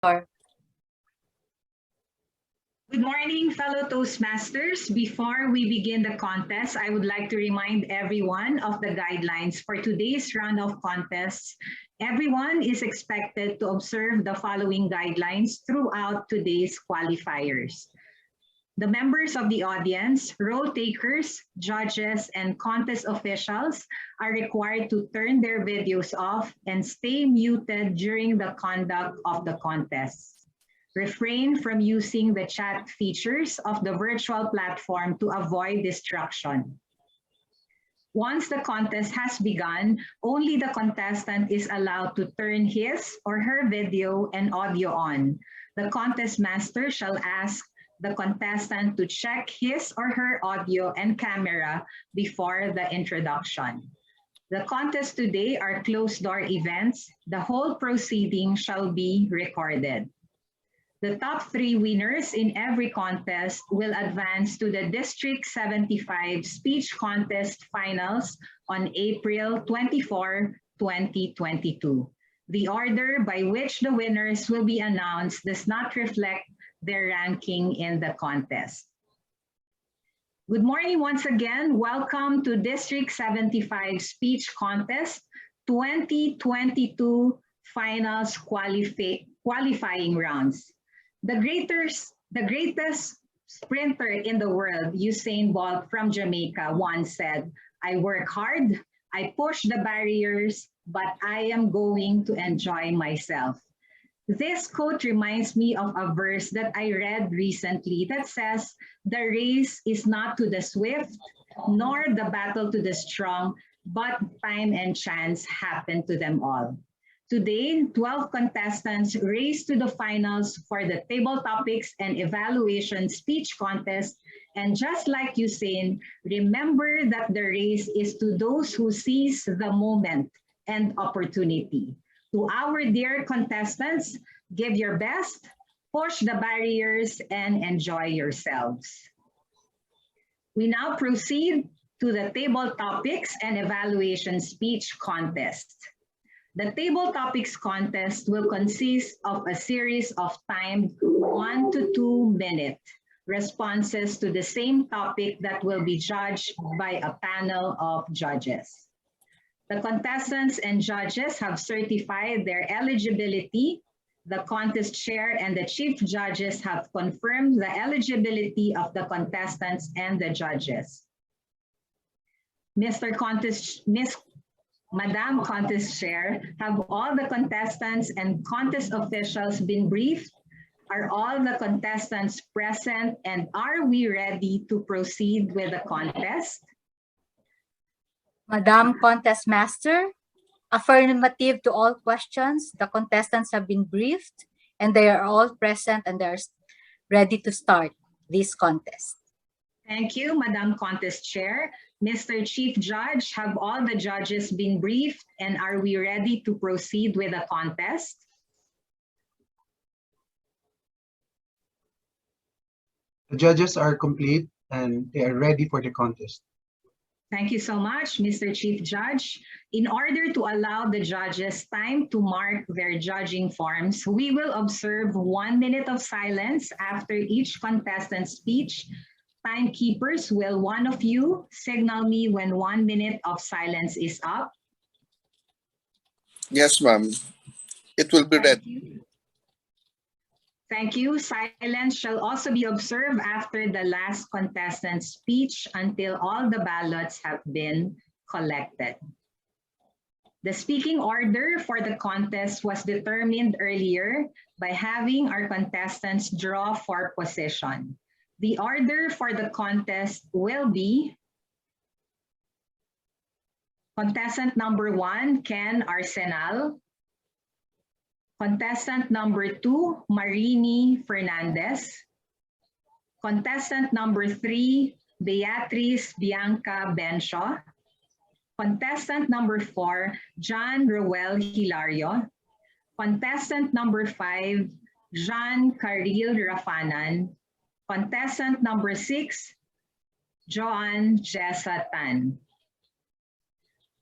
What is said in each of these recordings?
Good morning, fellow Toastmasters. Before we begin the contest, I would like to remind everyone of the guidelines for today's round of contests. Everyone is expected to observe the following guidelines throughout today's qualifiers. The members of the audience, role takers, judges, and contest officials are required to turn their videos off and stay muted during the conduct of the contest. Refrain from using the chat features of the virtual platform to avoid distraction. Once the contest has begun, only the contestant is allowed to turn his or her video and audio on. The contest master shall ask the contestant to check his or her audio and camera before the introduction. The contests today are closed-door events. The whole proceeding shall be recorded. The top 3 winners in every contest will advance to the District 75 Speech Contest Finals on April 24, 2022. The order by which the winners will be announced does not reflect their ranking in the contest. Good morning once again. Welcome to District 75 Speech Contest 2022 Finals qualifying rounds. The greatest sprinter in the world, Usain Bolt from Jamaica, once said, "I work hard, I push the barriers, but I am going to enjoy myself." This quote reminds me of a verse that I read recently that says, "The race is not to the swift, nor the battle to the strong, but time and chance happen to them all." Today, 12 contestants race to the finals for the table topics and evaluation speech contest. And just like Usain, remember that the race is to those who seize the moment and opportunity. To our dear contestants, give your best, push the barriers, and enjoy yourselves. We now proceed to the table topics and evaluation speech contest. The table topics contest will consist of a series of timed 1 to 2 minute responses to the same topic that will be judged by a panel of judges. The contestants and judges have certified their eligibility. The contest chair and the chief judges have confirmed the eligibility of the contestants and the judges. Madam Contest Chair, have all the contestants and contest officials been briefed? Are all the contestants present, and are we ready to proceed with the contest? Madam Contest Master, affirmative to all questions. The contestants have been briefed and they are all present and they are ready to start this contest. Thank you, Madam Contest Chair. Mr. Chief Judge, have all the judges been briefed, and are we ready to proceed with the contest? The judges are complete and they are ready for the contest. Thank you so much, Mr. Chief Judge. In order to allow the judges time to mark their judging forms, we will observe 1 minute of silence after each contestant's speech. Timekeepers, will one of you signal me when 1 minute of silence is up? Yes, ma'am. It will be ready. Thank you. Silence shall also be observed after the last contestant's speech until all the ballots have been collected. The speaking order for the contest was determined earlier by having our contestants draw for position. The order for the contest will be contestant number 1, Ken Arsenal. Contestant number 2, Marini Fernandez. Contestant number 3, Beatriz Bianca Bencio. Contestant number 4, John Roel Hilario. Contestant number 5, Jean Caril Rafanan. Contestant number 6, Joanne Jessa Tan.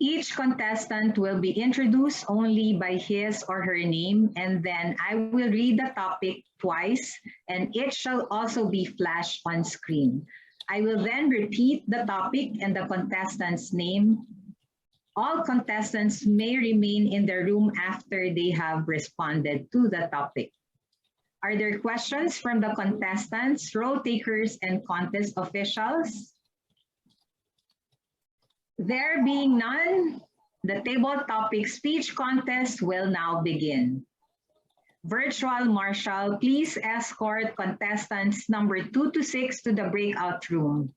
Each contestant will be introduced only by his or her name, and then I will read the topic twice, and it shall also be flashed on screen. I will then repeat the topic and the contestant's name. All contestants may remain in the room after they have responded to the topic. Are there questions from the contestants, role takers, and contest officials? There being none, the table topic speech contest will now begin. Virtual Marshal, please escort contestants number 2 to 6 to the breakout room.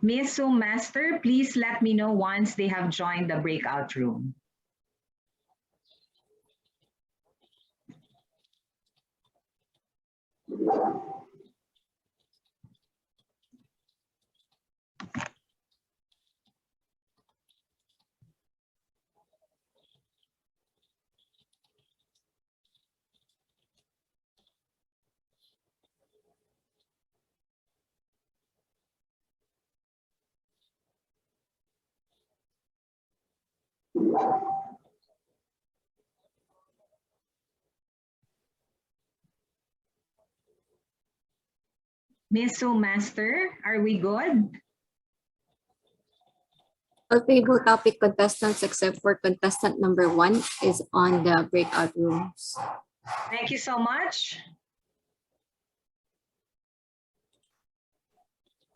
Miss Zoom Master, please let me know once they have joined the breakout room. Miss Zoom Master, are we good? All table topic contestants except for contestant number 1 is on the breakout rooms. Thank you so much.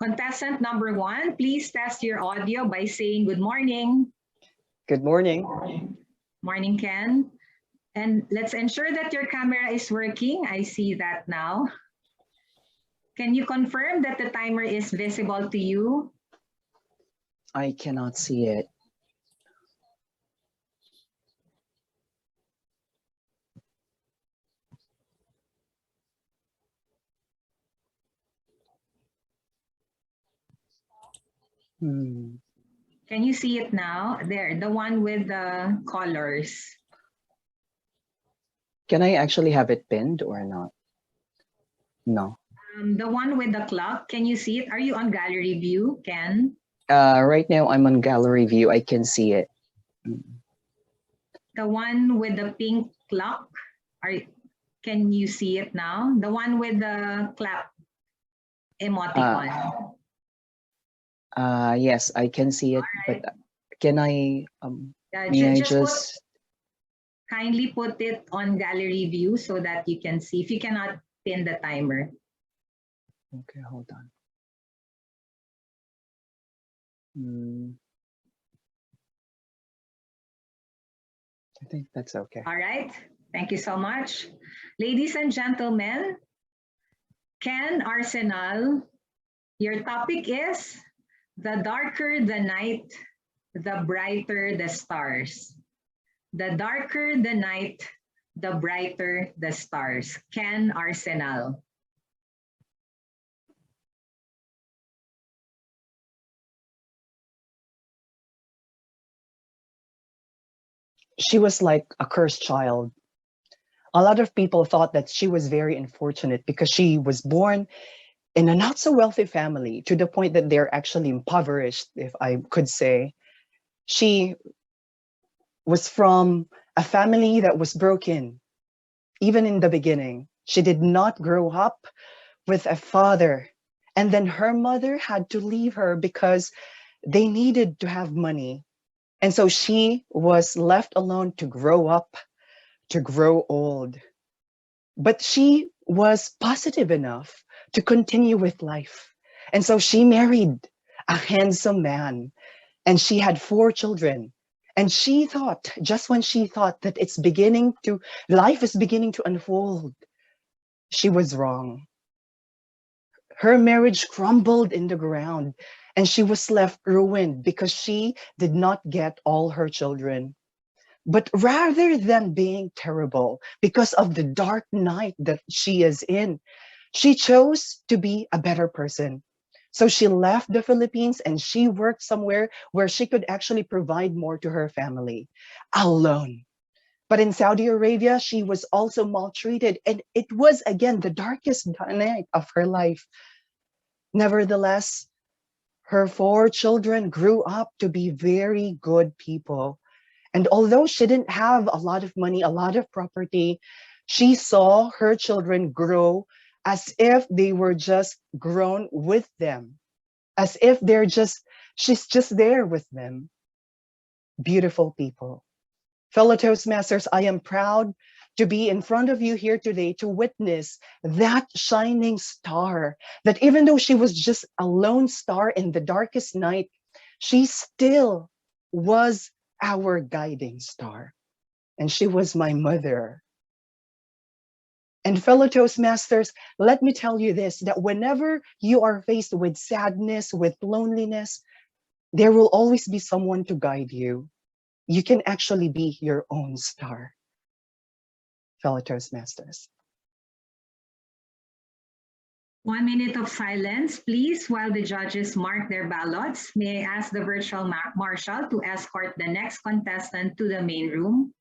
Contestant number 1, please test your audio by saying good morning. Good morning. Morning, Ken. And let's ensure that your camera is working. I see that now. Can you confirm that the timer is visible to you? I cannot see it. Can you see it now? There, the one with the colors. Can I actually have it pinned or not? No. The one with the clock, can you see it? Are you on gallery view, Ken? Right now I'm on gallery view. I can see it. The one with the pink clock, can you see it now? The one with the clap emoticon. Yes, I can see it, right. but can I, may I just... Kindly put it on gallery view so that you can see, if you cannot pin the timer. Okay, hold on. I think that's okay. All right, thank you so much. Ladies and gentlemen, Ken Arsenal, your topic is the darker the night, the brighter the stars. The darker the night, the brighter the stars. Ken Arsenal. She was like a cursed child. A lot of people thought that she was very unfortunate because she was born in a not so wealthy family, to the point that they're actually impoverished, if I could say. She was from a family that was broken. Even in the beginning, she did not grow up with a father. And then her mother had to leave her because they needed to have money. And so she was left alone to grow up, to grow old. But she was positive enough to continue with life. And so she married a handsome man, and she had 4 children. And she thought, just when she thought that life is beginning to unfold, she was wrong. Her marriage crumbled in the ground, and she was left ruined because she did not get all her children. But rather than being terrible because of the dark night that she is in, she chose to be a better person. So she left the Philippines and she worked somewhere where she could actually provide more to her family alone. But in Saudi Arabia, she was also maltreated, and it was again the darkest night of her life. Nevertheless, Her 4 children grew up to be very good people. And although she didn't have a lot of money, a lot of property, she saw her children grow as if they were just grown with them, as if she's just there with them. Beautiful people. Fellow Toastmasters, I am proud to be in front of you here today to witness that shining star, that even though she was just a lone star in the darkest night, she still was our guiding star. And she was my mother. And fellow Toastmasters, let me tell you this, that whenever you are faced with sadness, with loneliness, there will always be someone to guide you. You can actually be your own star, fellow Toastmasters. 1 minute of silence, please, while the judges mark their ballots. May I ask the virtual marshal to escort the next contestant to the main room?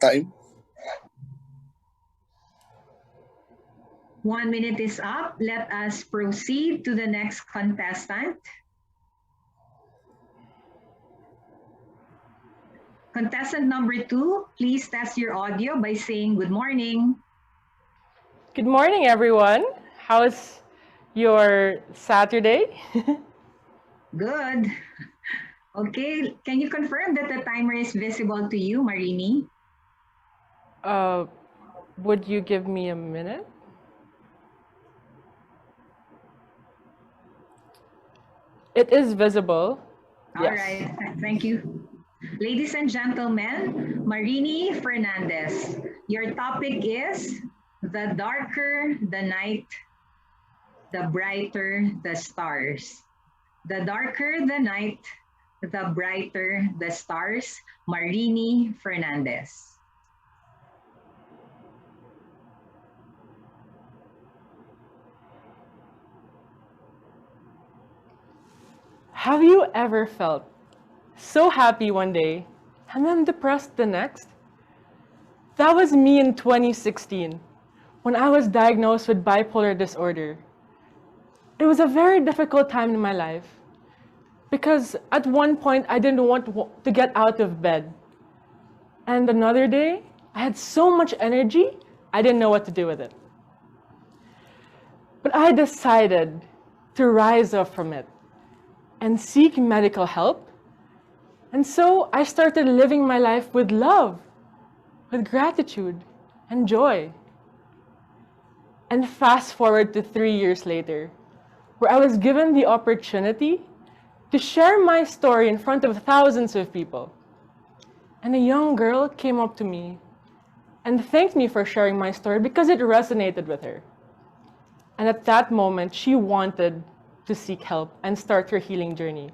Time. 1 minute is up. Let us proceed to the next contestant. Contestant number 2, please test your audio by saying good morning. Good morning, everyone. How's your Saturday? Good. Okay, can you confirm that the timer is visible to you, Marini? Would you give me a minute? It is visible. All right, thank you. Ladies and gentlemen, Marini Fernandez, your topic is the darker the night, the brighter the stars. The darker the night, the brighter the stars. Marini Fernandez. Have you ever felt so happy one day and then depressed the next? That was me in 2016 when I was diagnosed with bipolar disorder. It was a very difficult time in my life because at one point I didn't want to get out of bed. And another day, I had so much energy, I didn't know what to do with it. But I decided to rise up from it and seek medical help. And so I started living my life with love, with gratitude and joy. And fast forward to 3 years later, where I was given the opportunity to share my story in front of thousands of people. And a young girl came up to me and thanked me for sharing my story because it resonated with her. And at that moment, she wanted to seek help and start her healing journey.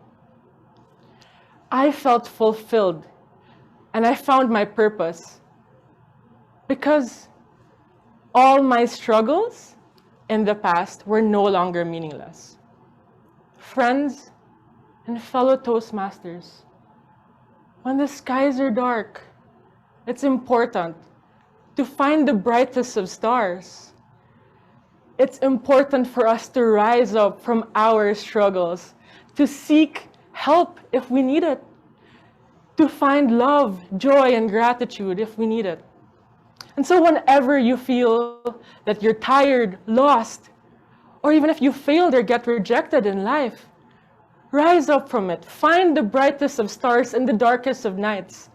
I felt fulfilled and I found my purpose because all my struggles in the past were no longer meaningless. Friends and fellow Toastmasters, when the skies are dark, it's important to find the brightest of stars. It's important for us to rise up from our struggles, to seek help if we need it, to find love, joy, and gratitude if we need it. And so whenever you feel that you're tired, lost, or even if you failed or get rejected in life, rise up from it. Find the brightest of stars in the darkest of nights.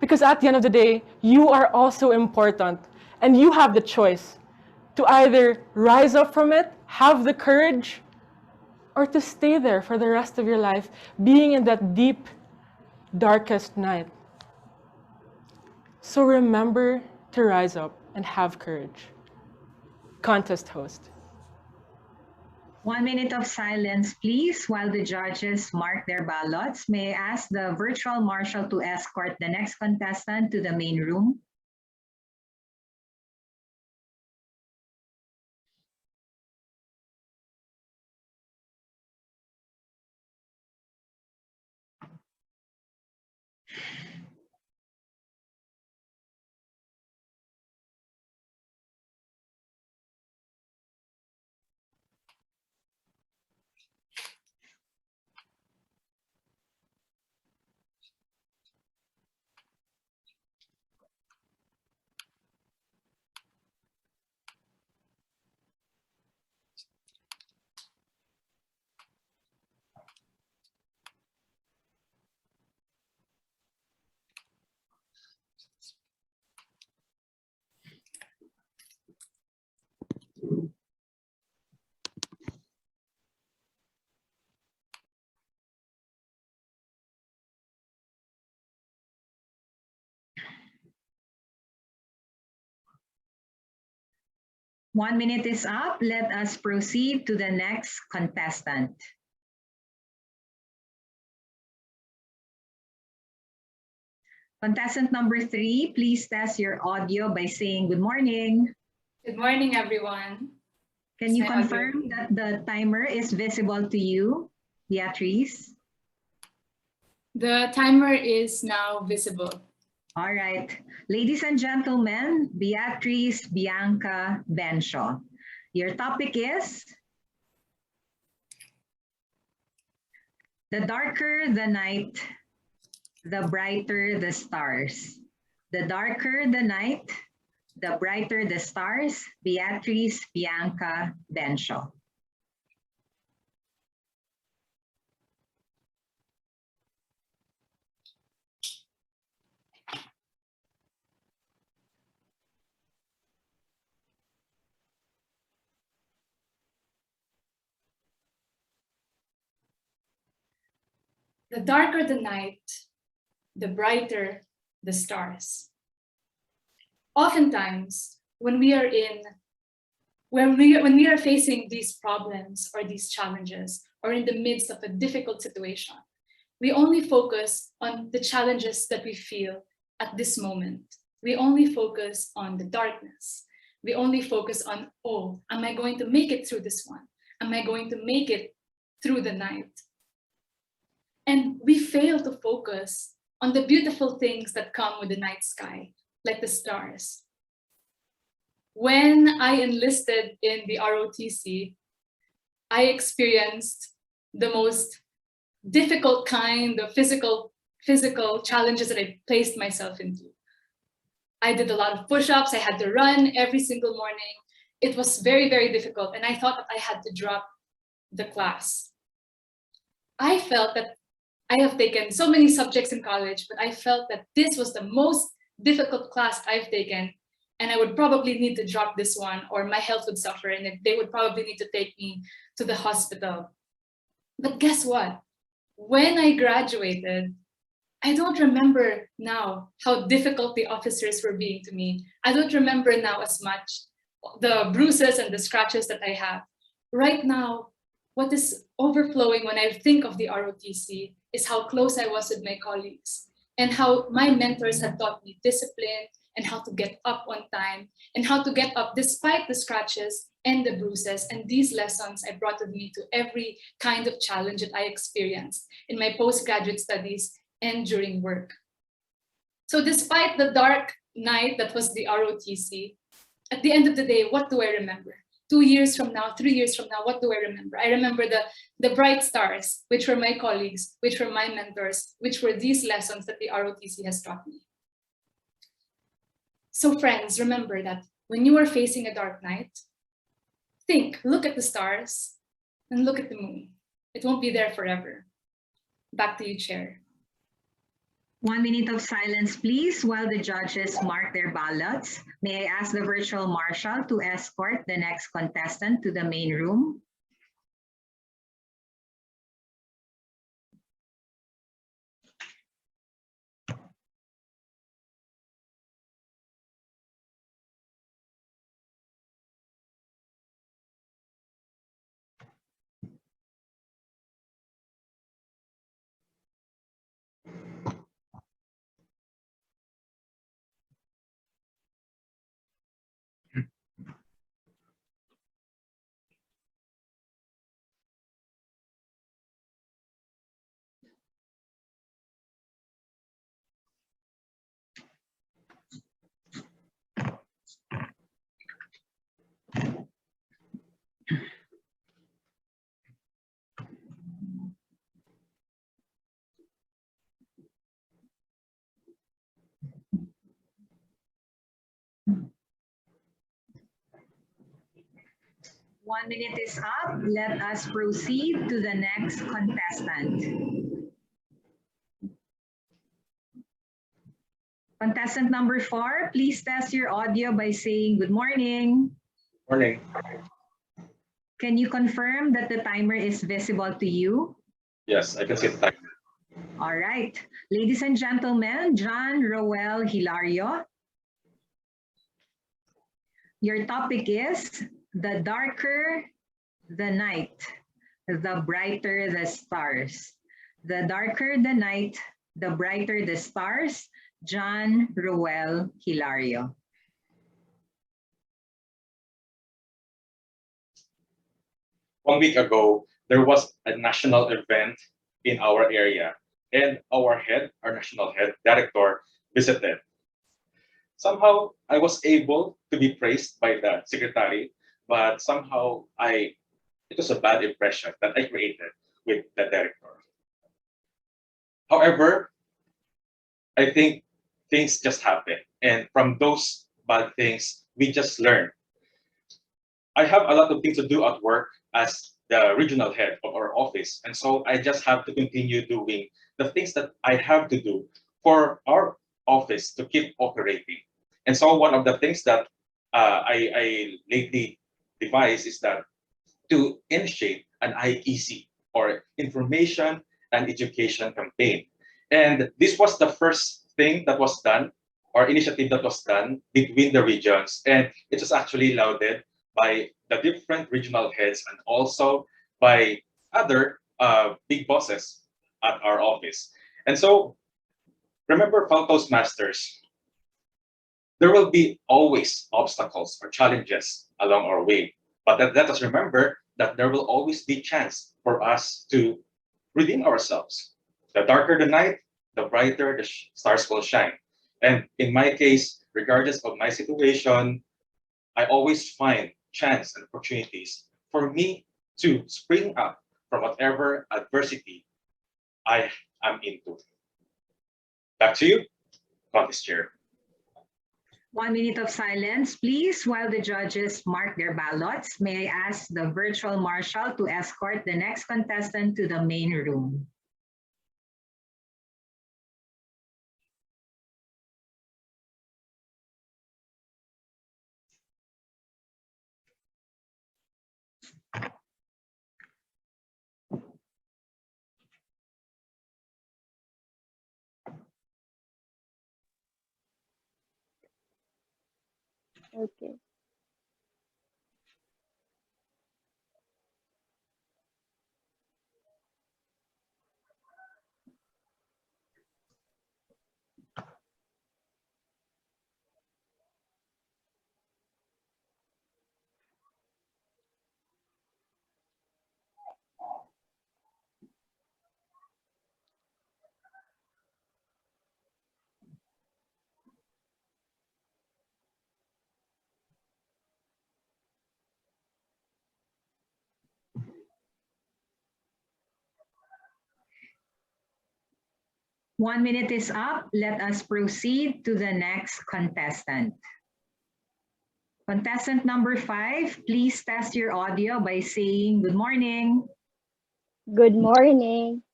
Because at the end of the day, you are also important, and you have the choice to either rise up from it, have the courage, or to stay there for the rest of your life, being in that deep, darkest night. So remember to rise up and have courage. Contest host. 1 minute of silence, please, while the judges mark their ballots. May I ask the virtual marshal to escort the next contestant to the main room? One minute is up. Let us proceed to the next contestant. Contestant number 3, please test your audio by saying good morning. Good morning, everyone. Can you Is my confirm that the timer is visible to you, Beatrice? The timer is now visible. All right. Ladies and gentlemen, Beatrice Bianca Benshaw. Your topic is the darker the night, the brighter the stars. The darker the night, the brighter the stars. Beatrice Bianca Benshaw. The darker the night, the brighter the stars. Oftentimes, when we are facing these problems or these challenges, or in the midst of a difficult situation, we only focus on the challenges that we feel at this moment. We only focus on the darkness. We only focus on, oh, am I going to make it through this one? Am I going to make it through the night? And we fail to focus on the beautiful things that come with the night sky, like the stars. When I enlisted in the ROTC, I experienced the most difficult kind of physical challenges that I placed myself into. I did a lot of push-ups. I had to run every single morning. It was very, very difficult. And I thought that I had to drop the class. I felt that I have taken so many subjects in college, but I felt that this was the most difficult class I've taken, and I would probably need to drop this one, or my health would suffer, and they would probably need to take me to the hospital. But guess what? When I graduated, I don't remember now how difficult the officers were being to me. I don't remember now as much the bruises and the scratches that I have. Right now, what is overflowing when I think of the ROTC is how close I was with my colleagues, and how my mentors had taught me discipline, and how to get up on time, and how to get up despite the scratches and the bruises. And these lessons I brought with me to every kind of challenge that I experienced in my postgraduate studies and during work. So despite the dark night that was the ROTC, at the end of the day, what do I remember? 2 years from now, 3 years from now, what do I remember? I remember the bright stars, which were my colleagues, which were my mentors, which were these lessons that the ROTC has taught me. So friends, remember that when you are facing a dark night, look at the stars and look at the moon. It won't be there forever. Back to you, Chair. 1 minute of silence, please, while the judges mark their ballots. May I ask the virtual marshal to escort the next contestant to the main room? One minute is up. Let us proceed to the next contestant. Contestant number 4, please test your audio by saying good morning. Morning. Can you confirm that the timer is visible to you? Yes, I can see the timer. All right. Ladies and gentlemen, John Roel Hilario. Your topic is the darker the night, the brighter the stars. The darker the night, the brighter the stars. John Roel Hilario. One week ago, there was a national event in our area, and our national head director, visited. Somehow, I was able to be praised by the secretary, but somehow it was a bad impression that I created with the director. However, I think things just happen, and from those bad things, we just learn. I have a lot of things to do at work as the regional head of our office. And so I just have to continue doing the things that I have to do for our office to keep operating. And so one of the things that I lately devised is that to initiate an IEC, or Information and Education Campaign. And this was the first thing that was done, or initiative that was done between the regions. And it was actually lauded by the different regional heads and also by other big bosses at our office. And so remember, fellow Toastmasters, there will be always obstacles or challenges along our way. But let us remember that there will always be chance for us to redeem ourselves. The darker the night, the brighter the stars will shine. And in my case, regardless of my situation, I always find chance and opportunities for me to spring up from whatever adversity I am into. Back to you, Contest Chair. 1 minute of silence, please, while the judges mark their ballots. May I ask the virtual marshal to escort the next contestant to the main room? Okay. 1 minute is up. Let us proceed to the next contestant. Contestant number 5, please test your audio by saying good morning. Good morning.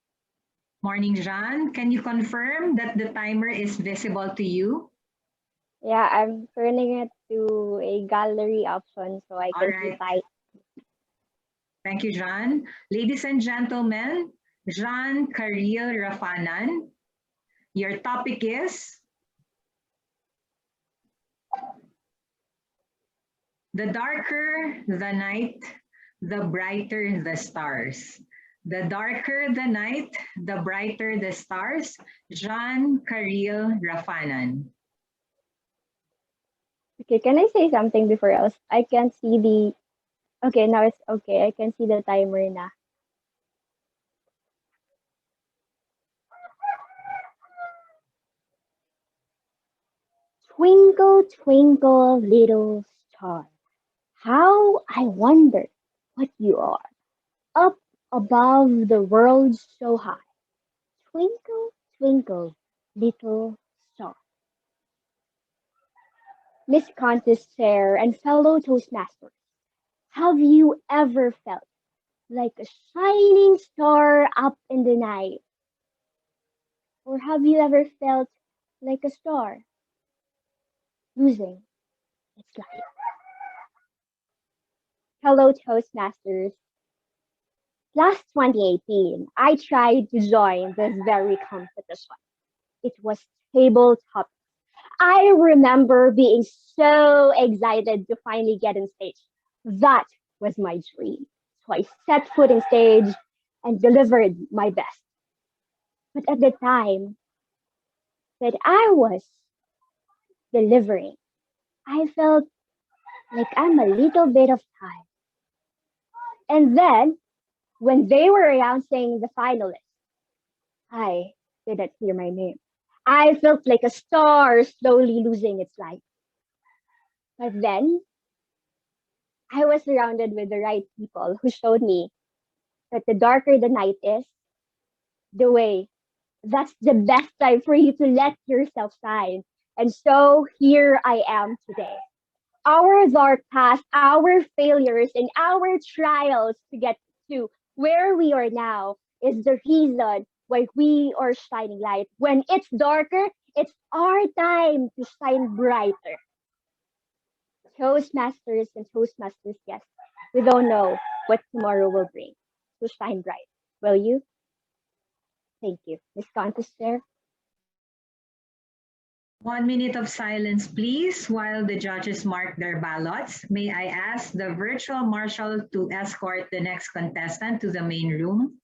Morning, Jean. Can you confirm that the timer is visible to you? Yeah, I'm turning it to a gallery option so I can see Alright. type. Thank you, Jean. Ladies and gentlemen, Jean Karil Rafanan, your topic is the darker the night, the brighter the stars. The darker the night, the brighter the stars. Jean Karil Rafanan. Okay, can I say something before else? I can see the... Okay, now it's okay. I can see the timer na. Twinkle, twinkle, little star, how I wonder what you are. Up above the world so high. Twinkle, twinkle, little star. Miss Contest Chair and fellow Toastmasters, have you ever felt like a shining star up in the night? Or have you ever felt like a star losing its light? Hello, Toastmasters. Last 2018, I tried to join this very competition. It was tabletop. I remember being so excited to finally get on stage. That was my dream. So I set foot on stage and delivered my best. But at the time that I was delivering, I felt like I'm a little bit of time. And then when they were announcing the finalists, I didn't hear my name. I felt like a star slowly losing its light. But then I was surrounded with the right people who showed me that the darker the night is, the way that's the best time for you to let yourself shine. And so here I am today. Our dark past, our failures, and our trials to get to where we are now is the reason why we are shining light. When it's darker, it's our time to shine brighter. Toastmasters and Toastmasters guests, we don't know what tomorrow will bring. So shine bright, will you? Thank you. Miss Contest Chair. 1 minute of silence, please, while the judges mark their ballots. May I ask the virtual marshal to escort the next contestant to the main room?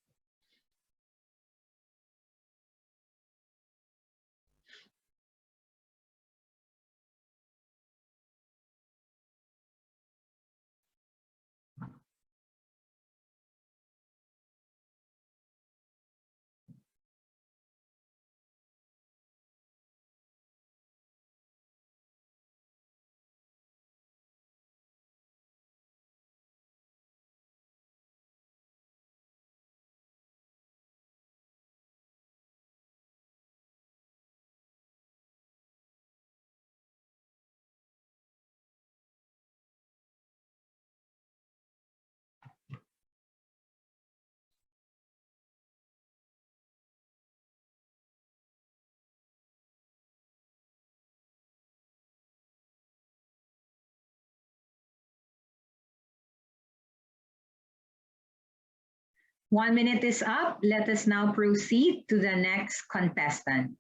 One minute is up. Let us now proceed to the next contestant.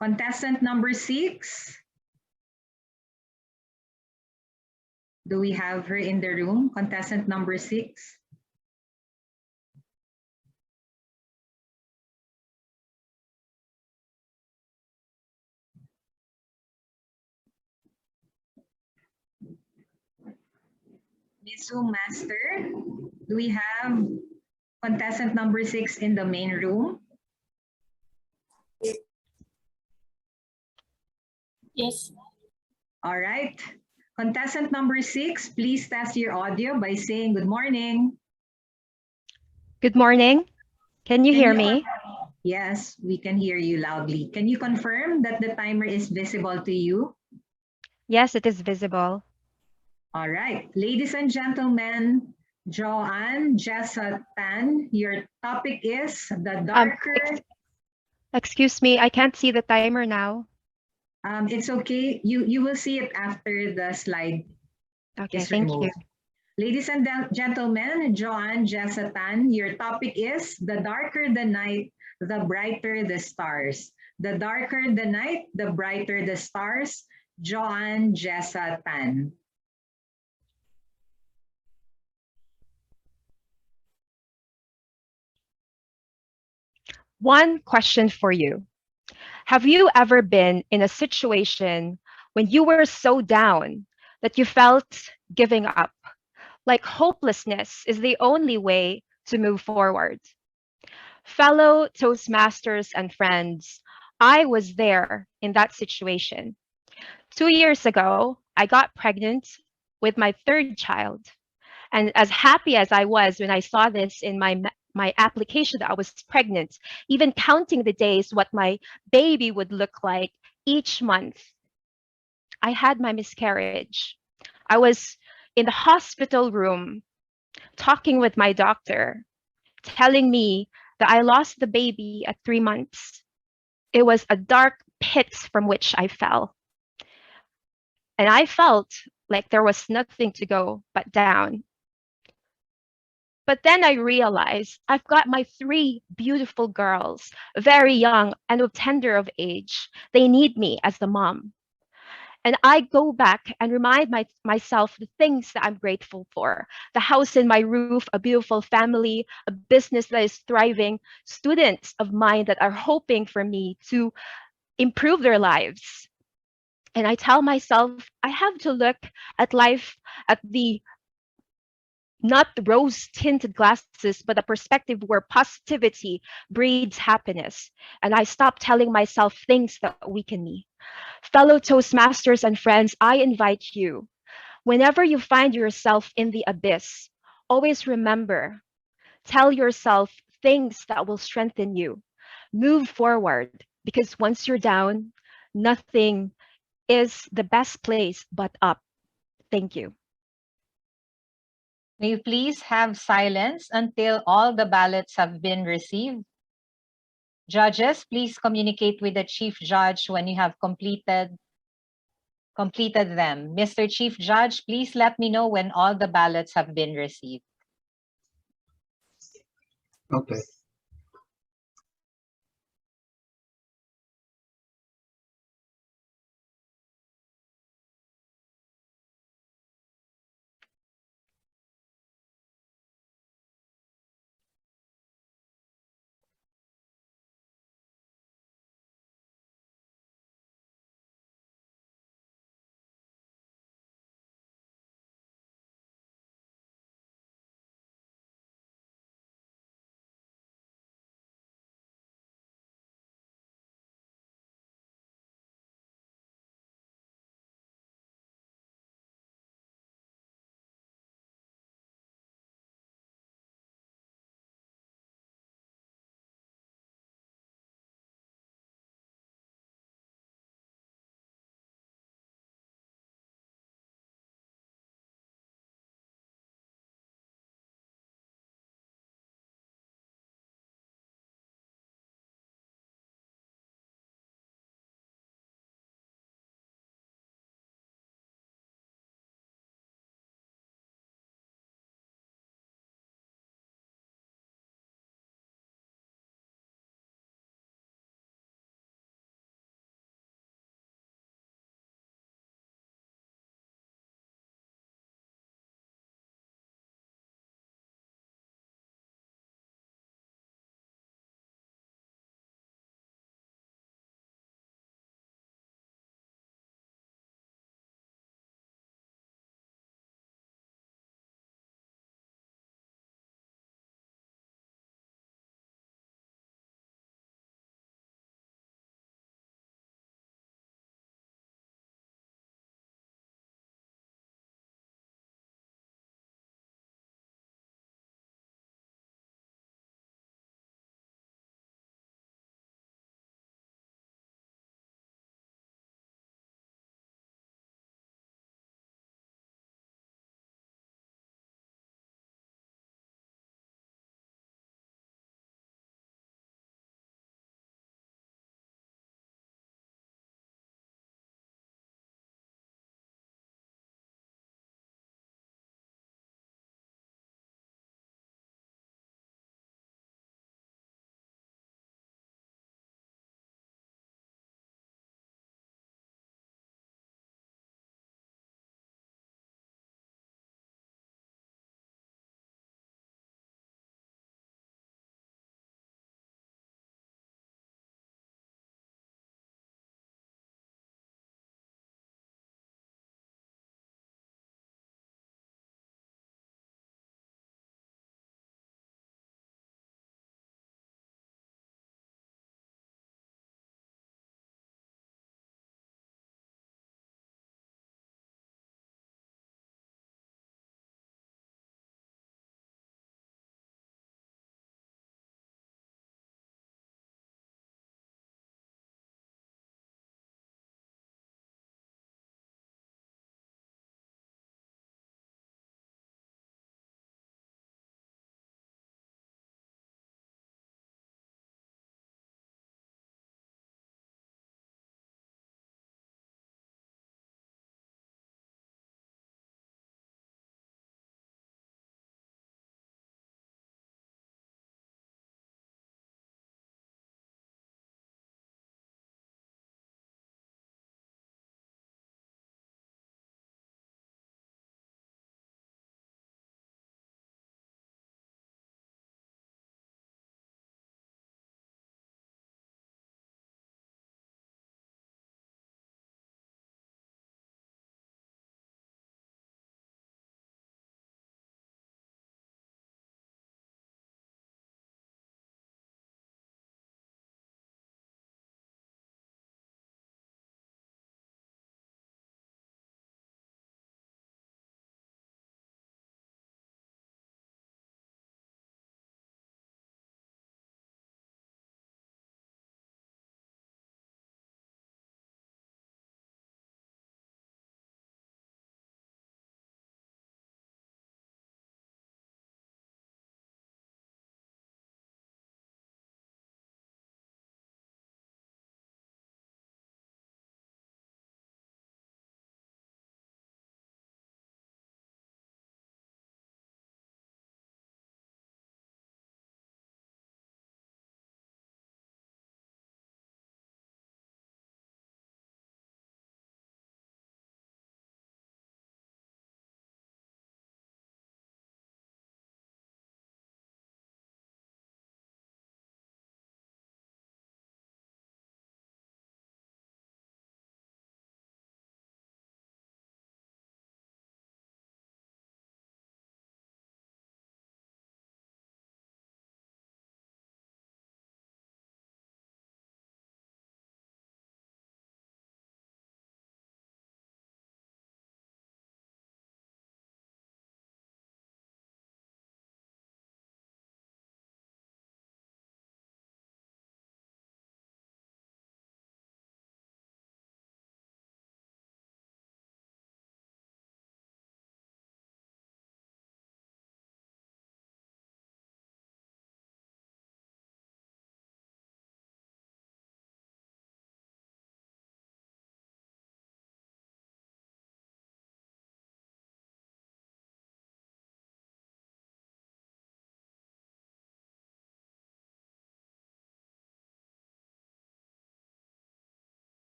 Contestant number 6. Do we have her in the room? Contestant number 6. Miss Zoom Master, do we have contestant number 6 in the main room? Yes. All right. Contestant number 6, please test your audio by saying good morning. Good morning. Can you Can hear you, me? yes, we can hear you loudly. Can you confirm that the timer is visible to you? Yes, it is visible. All right, ladies and gentlemen, Joanne, Jessa, Tan, your topic is the Um, darker. ex- Excuse me, I can't see the timer now. It's okay. You will see it after the slide Okay, is thank you. removed. Ladies and gentlemen, Joanne, Jessa, Tan, your topic is the darker the night, the brighter the stars. The darker the night, the brighter the stars. Joanne, Jessa, Tan. One question for you. Have you ever been in a situation when you were so down that you felt giving up? Like hopelessness is the only way to move forward. Fellow Toastmasters and friends, I was there in that situation. 2 years ago, I got pregnant with my third child. And as happy as I was when I saw this in my application that I was pregnant, even counting the days what my baby would look like each month, I had my miscarriage. I was in the hospital room talking with my doctor, telling me that I lost the baby at 3 months. It was a dark pit from which I fell. And I felt like there was nothing to go but down. But then I realized I've got my three beautiful girls, very young and of tender of age. They need me as the mom. And I go back and remind myself the things that I'm grateful for: the house in my roof, a beautiful family, a business that is thriving, students of mine that are hoping for me to improve their lives. And I tell myself, I have to look at life at the not the rose tinted glasses, but a perspective where positivity breeds happiness. And I stop telling myself things that weaken me. Fellow Toastmasters and friends, I invite you, whenever you find yourself in the abyss, always remember, tell yourself things that will strengthen you. Move forward, because once you're down, nothing is the best place but up. Thank you. May you please have silence until all the ballots have been received. Judges, please communicate with the Chief Judge when you have completed them. Mr. Chief Judge, please let me know when all the ballots have been received. Okay.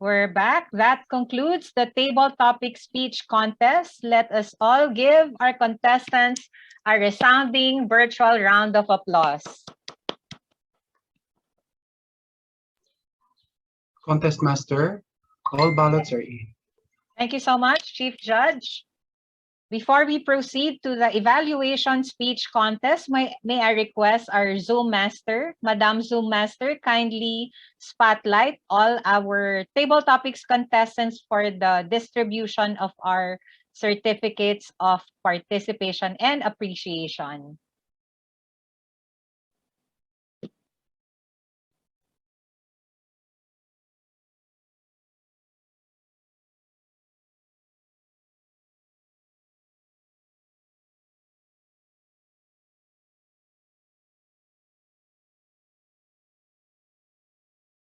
We're back. That concludes the table topic speech contest. Let us all give our contestants a resounding virtual round of applause. Contest master, all ballots are in. Thank you so much, Chief Judge. Before we proceed to the evaluation speech contest, may I request our Zoom Master, Madam Zoom Master, kindly spotlight all our table topics contestants for the distribution of our certificates of participation and appreciation.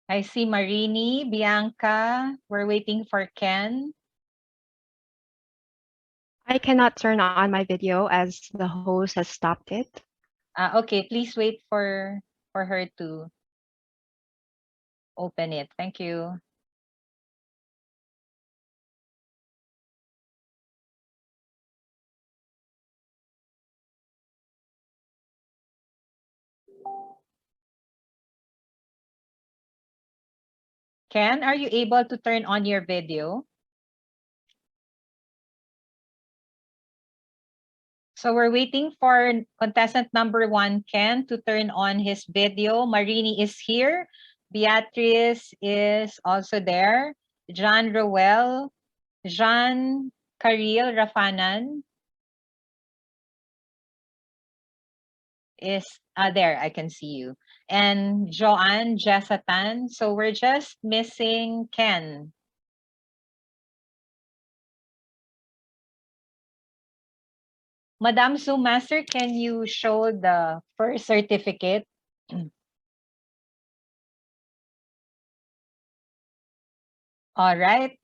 I see Marini, Bianca. We're waiting for Ken. I cannot turn on my video as the host has stopped it. Okay, please wait for her to open it. Thank you. Ken, are you able to turn on your video? So we're waiting for contestant number 1, Ken, to turn on his video. Marini is here. Beatrice is also there. John Roel, Jean Karil Rafanan is there. I can see you. And Joanne Jesatan. So we're just missing Ken. Madam Zoom Master, can you show the first certificate? All right.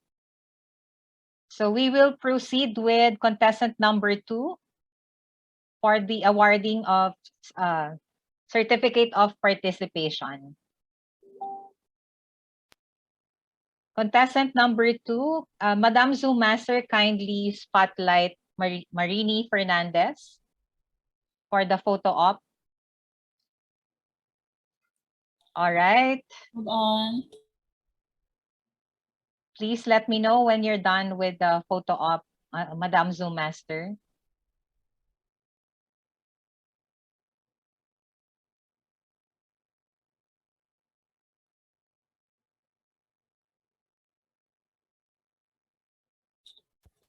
So we will proceed with contestant number 2 for the awarding of certificate of participation. Contestant number 2, Madam Zoom Master, kindly spotlight Marini Fernandez for the photo op. All right. Hold on. Please let me know when you're done with the photo op, Madam Zoom Master.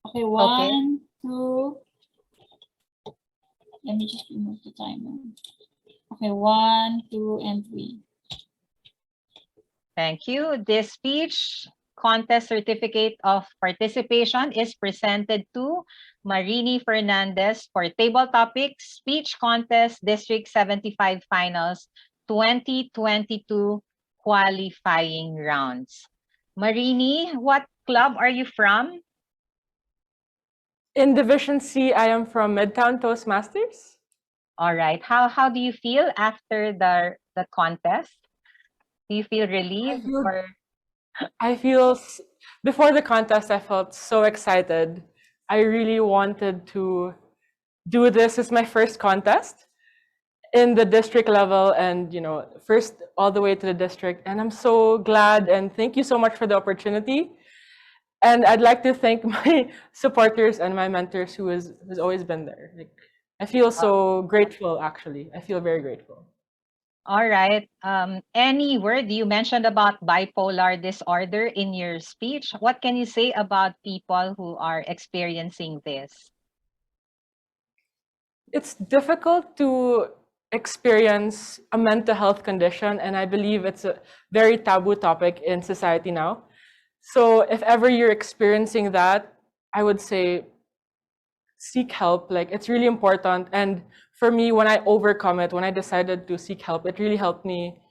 Okay, one, two. Let me just remove the timer. Okay, 1, 2, and 3. Thank you. This speech contest certificate of participation is presented to Marini Fernandez for table topic speech contest District 75 finals 2022 qualifying rounds. Marini, what club are you from? In Division C, I am from Midtown Toastmasters. All right. How do you feel after the contest? Do you feel relieved or? Before the contest, I felt so excited. I really wanted to do this. It's my first contest in the district level and, first all the way to the district. And I'm so glad and thank you so much for the opportunity. And I'd like to thank my supporters and my mentors who's always been there. I feel so grateful, actually. I feel very grateful. All right. Any word you mentioned about bipolar disorder in your speech? What can you say about people who are experiencing this? It's difficult to experience a mental health condition, and I believe it's a very taboo topic in society now. So if ever you're experiencing that, I would say seek help. It's really important. And for me, when I overcome it, when I decided to seek help, it really helped me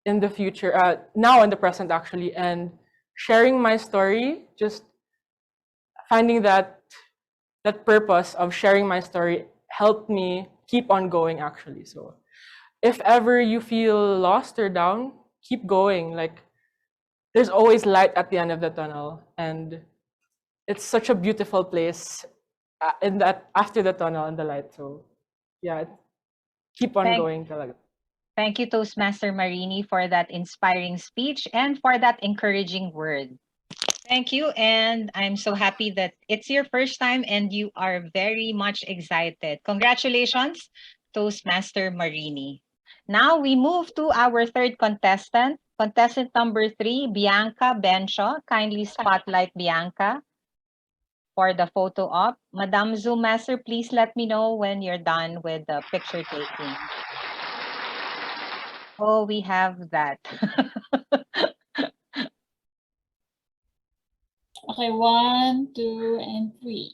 in the future, now in the present actually, and sharing my story, just finding that purpose of sharing my story helped me keep on going actually. So if ever you feel lost or down, keep going. there's always light at the end of the tunnel, and it's such a beautiful place in that after the tunnel and the light. So yeah, keep on going talaga. Thank you, Toastmaster Marini, for that inspiring speech and for that encouraging word. Thank you, and I'm so happy that it's your first time and you are very much excited. Congratulations, Toastmaster Marini. Now we move to our third contestant, contestant number 3, Bianca Bencho. Kindly spotlight Bianca for the photo op. Madam Zoom Master, please let me know when you're done with the picture taking. Oh, we have that. Okay, 1, 2, and 3.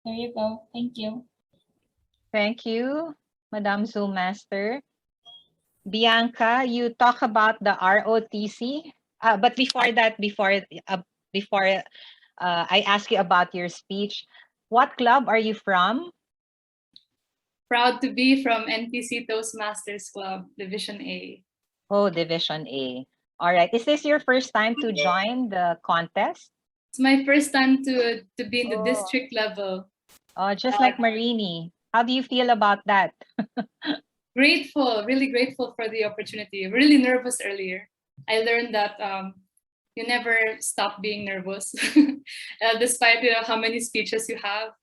There you go. Thank you. Thank you, Madam Zoom Master. Bianca, you talk about the ROTC, but before that, before I ask you about your speech, what club are you from? Proud to be from NPC Toastmasters Club, Division A. Oh, Division A. All right. Is this your first time to join the contest? It's my first time to be in the district level. Oh, just like Marini. How do you feel about that? Grateful, really grateful for the opportunity. Really nervous earlier. I learned that you never stop being nervous, despite how many speeches you have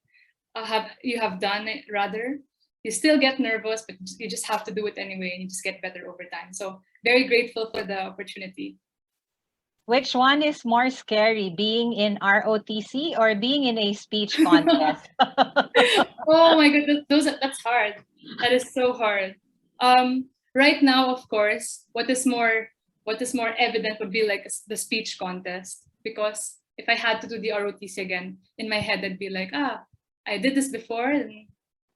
done. Rather, you still get nervous, but you just have to do it anyway, and you just get better over time. So very grateful for the opportunity. Which one is more scary, being in ROTC or being in a speech contest? Oh my goodness, that's hard. That is so hard. Right now, of course, what is more evident would be like the speech contest, because if I had to do the ROTC again, in my head I'd be like, I did this before, and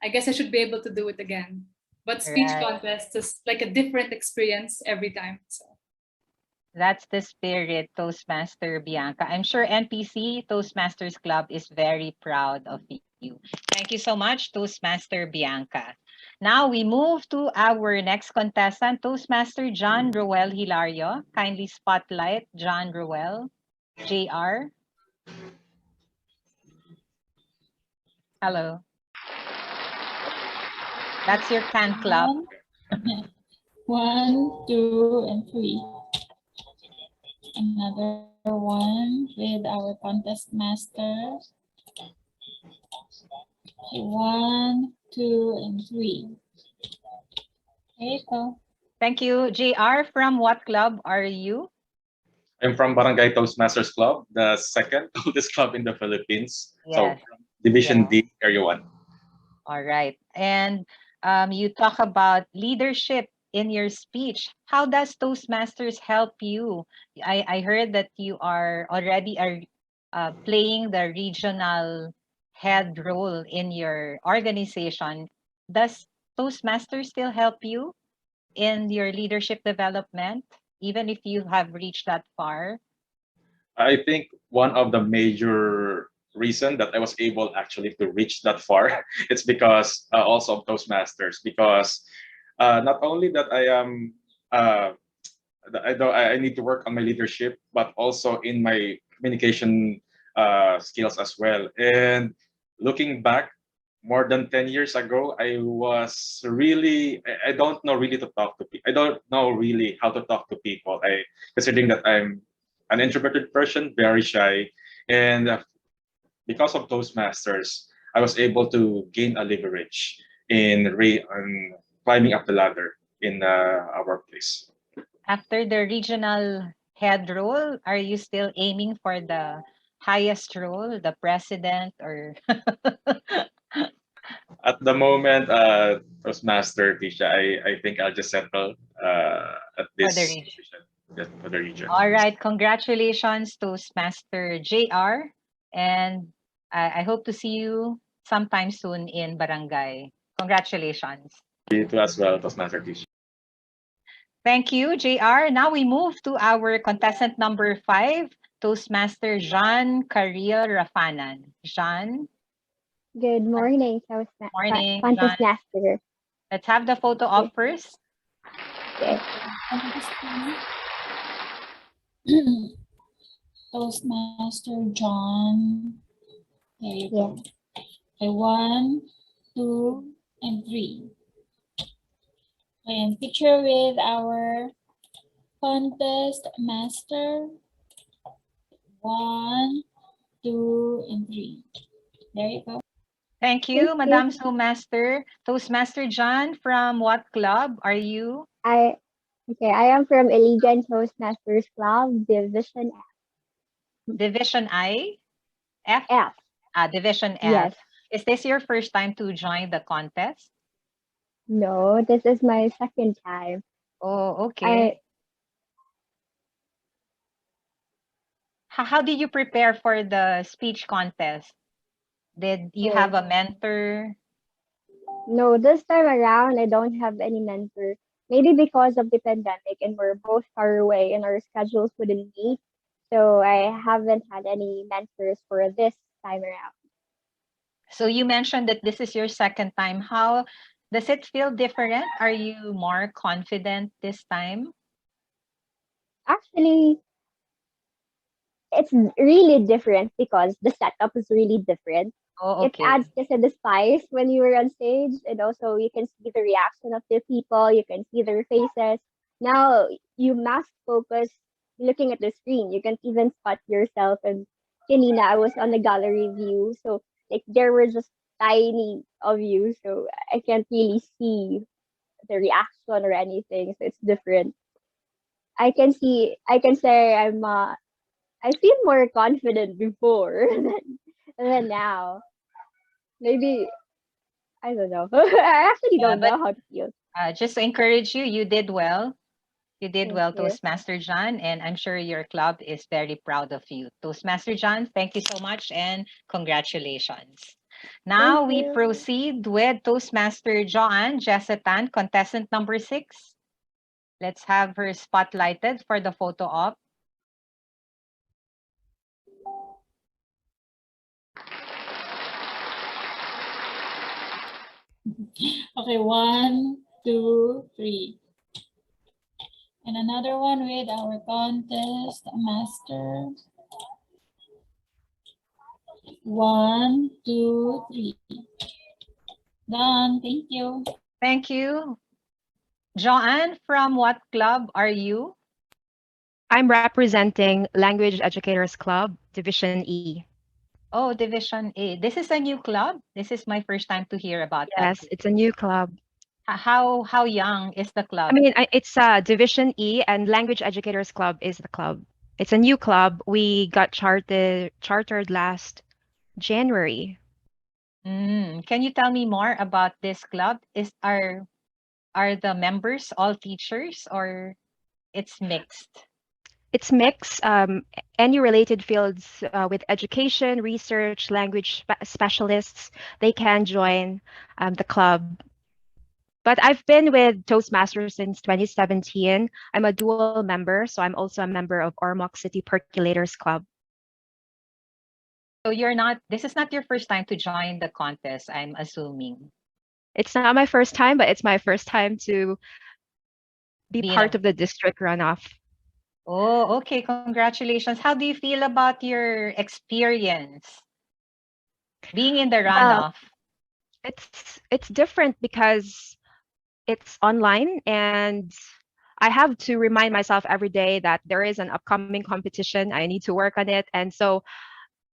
I guess I should be able to do it again. But speech contest is like a different experience every time. So. That's the spirit, Toastmaster Bianca. I'm sure NPC Toastmasters Club is very proud of you. Thank you so much, Toastmaster Bianca. Now we move to our next contestant, Toastmaster John Ruel Hilario. Kindly spotlight John Ruel, JR. Hello. That's your fan club. 1, 2, and 3. Another one with our contest master. Okay, 1, 2, and 3. There you go. Thank you. JR, from what club are you? I'm from Barangay Toastmasters Club, the second oldest club in the Philippines. Yes. So Division D, Area 1. All right. And you talk about leadership in your speech. How does Toastmasters help you? I heard that you are already playing the regional head role in your organization. Does Toastmasters still help you in your leadership development, even if you have reached that far? I think one of the major reason that I was able actually to reach that far, it's because also of Toastmasters, because not only that I am I need to work on my leadership, but also in my communication skills as well. And looking back, more than 10 years ago, I was really, I don't know really to talk to people. I don't know really how to talk to people. Considering that I'm an introverted person, very shy. And because of Toastmasters, I was able to gain a leverage in climbing up the ladder in our workplace. After the regional head role, are you still aiming for the highest role, the president, or? At the moment, Toastmaster Tisha, I think I'll just settle at this position for the region. All right, congratulations, Toastmaster JR, and I hope to see you sometime soon in Barangay. Congratulations. You too as well, Toastmaster Tisha. Thank you, JR. Now we move to our contestant number 5, Toastmaster Jean Carril Rafanan. Jean. Good morning, Morning, Contest Jean. Master. Let's have the photo op first. Okay. Toastmaster John. There you Yeah. go. Okay, 1, 2, and 3. And picture with our contest master. 1, 2, and 3. There you go. Thank you, Thank you. Madam Master. Toastmaster John, from what club are you? I am from Iligan Toastmasters Club, Division Division I? F? F. Division F. Yes. Is this your first time to join the contest? No, this is my second time. Oh, okay. How did you prepare for the speech contest? Did you have a mentor? No, this time around, I don't have any mentor. Maybe because of the pandemic and we're both far away and our schedules wouldn't meet. So I haven't had any mentors for this time around. So you mentioned that this is your second time. How does it feel different? Are you more confident this time? Actually, it's really different because the setup is really different. Oh, It okay. adds just the spice when you were on stage, and also you can see the reaction of the people, you can see their faces. Now you must focus looking at the screen. You can even spot yourself. And Janina, I was on the gallery view, so like there were just tiny of you, so I can't really see the reaction or anything. So it's different. I can say I feel more confident before than now. Maybe I don't know. I actually Yeah, don't but know how to feel. just to encourage you, you did well. You did Thank well, you. Toastmaster John, and I'm sure your club is very proud of you. Toastmaster John, thank you so much and congratulations. Now Thank we you. proceed with Toastmaster Joanne Jessatan, contestant number 6. Let's have her spotlighted for the photo op. Okay, 1, 2, 3. And another one with our contest master. 1, 2, 3. Done. Thank you. Thank you. Joanne, from what club are you? I'm representing Language Educators Club, Division E. Oh, Division A. This is a new club. This is my first time to hear about that. Yes, it's a new club. How young is the club? I mean, it's Division E, and Language Educators Club is the club. It's a new club. We got chartered last January. Can you tell me more about this club? Are the members all teachers or it's mixed? It's mixed. Any related fields with education, research, language specialists, they can join the club. But I've been with Toastmasters since 2017. I'm a dual member, so I'm also a member of Ormoc City Percolators Club. So this is not your first time to join the contest, I'm assuming. It's not my first time, but it's my first time to be part of the district runoff. Oh, okay. Congratulations. How do you feel about your experience being in the runoff? It's different because it's online, and I have to remind myself every day that there is an upcoming competition. I need to work on it. And so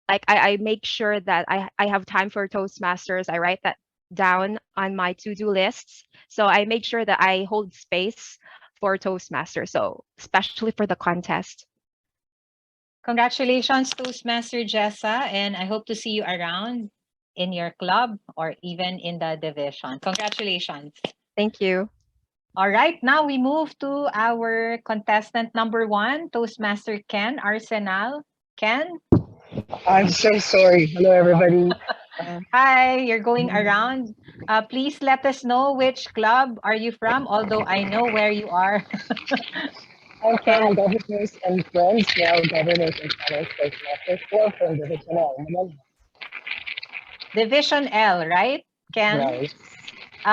like I make sure that I have time for Toastmasters. I write that down on my to-do lists. So I make sure that I hold space for Toastmasters. So especially for the contest. Congratulations, Toastmaster Jessa, and I hope to see you around in your club or even in the division. Congratulations. Thank you. All right, now we move to our contestant number 1, Toastmaster Ken Arsenal. Ken? I'm so sorry. Hello, everybody. Hi, you're going around. Please let us know which club are you from, although I know where you are. I'm from Governors and Friends, now Governors and Fellows Toastmasters Club from Division L, Manila. Division L, right, Ken? Right.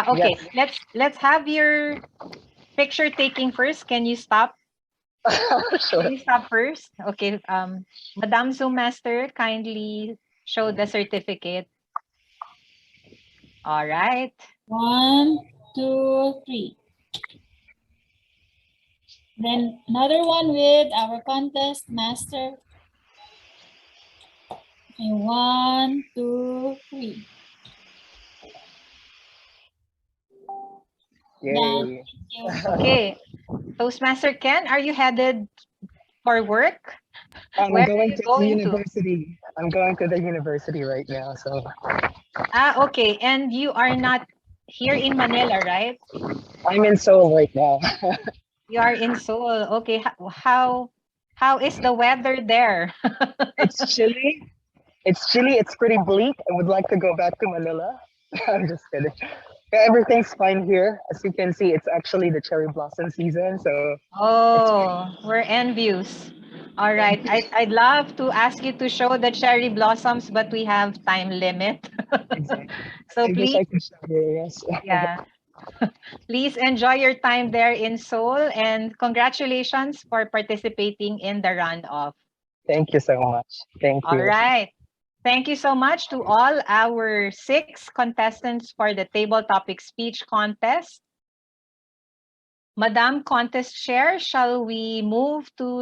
Okay, Yes. let's have your picture taking first. Can you stop? Sure. Can you stop first? Okay. Madam Zoom Master, kindly show the certificate. All right. 1, 2, 3. Then another one with our contest master. Okay, 1, 2, 3. Done. Yay. Thank you. Okay. Toastmaster Ken, are you headed for work? I'm Where are going you to the going to? university. I'm going to the university right now. So Okay. And you are not here in Manila, right? I'm in Seoul right now. You are in Seoul. Okay. How is the weather there? It's chilly. It's chilly. It's pretty bleak. I would like to go back to Manila. I'm just kidding. Everything's fine here. As you can see, it's actually the cherry blossom season. So Oh, we're envious. All right. I'd love to ask you to show the cherry blossoms, but we have time limit. exactly. So I wish please, I could show you. Yes. yeah, please enjoy your time there in Seoul and congratulations for participating in the runoff. Thank you so much. Thank All you. right. Thank you so much to all our 6 contestants for the table topic speech contest. Madam Contest Chair, shall we move to